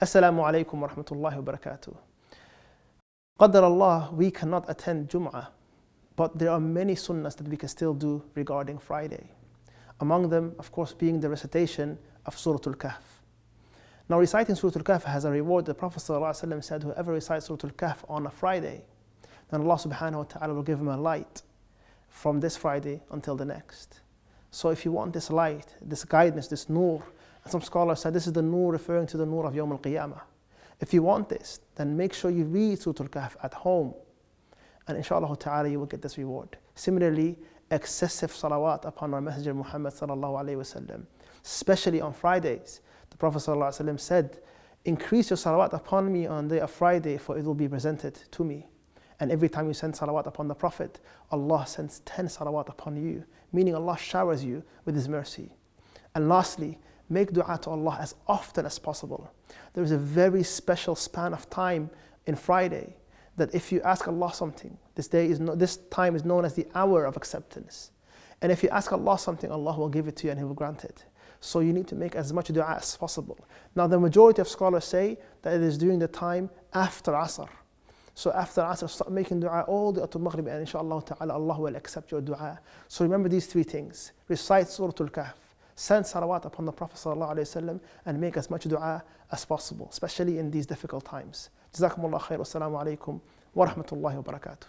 Assalamu alaikum wa rahmatullahi wa barakatuh. Qadar Allah, we cannot attend Jum'ah, but there are many sunnahs that we can still do regarding Friday. Among them, of course, being the recitation of Surah Al-Kahf. Now, reciting Surah Al-Kahf has a reward. The Prophet ﷺ said, whoever recites Surah Al-Kahf on a Friday, then Allah subhanahu wa ta'ala will give him a light from this Friday until the next. So if you want this light, this guidance, this nur, and some scholars said this is the nur referring to the nur of Yawm al-Qiyamah. If you want this, then make sure you read Surah Al-Kahf at home, and inshallah ta'ala you will get this reward. Similarly, excessive salawat upon our Messenger Muhammad sallallahu alayhi wasallam, especially on Fridays. The Prophet sallallahu alayhi wasallam said, increase your salawat upon me on the day of Friday, for it will be presented to me. And every time you send salawat upon the Prophet, Allah sends 10 salawat upon you, meaning Allah showers you with His mercy. And lastly, make dua to Allah as often as possible. There is a very special span of time in Friday that if you ask Allah something, this time is known as the hour of acceptance. And if you ask Allah something, Allah will give it to you and He will grant it. So you need to make as much dua as possible. Now the majority of scholars say that it is during the time after Asr. So after Asr, start making dua all the way to Maghrib, and inshallah ta'ala, Allah will accept your dua. So remember these three things. Recite Surah Al-Kahf, send salawat upon the Prophet sallallahu alayhi wasallam, and make as much dua as possible, especially in these difficult times. Jazakumullah khair. Wassalamu alaikum wa rahmatullahi wa barakatuh.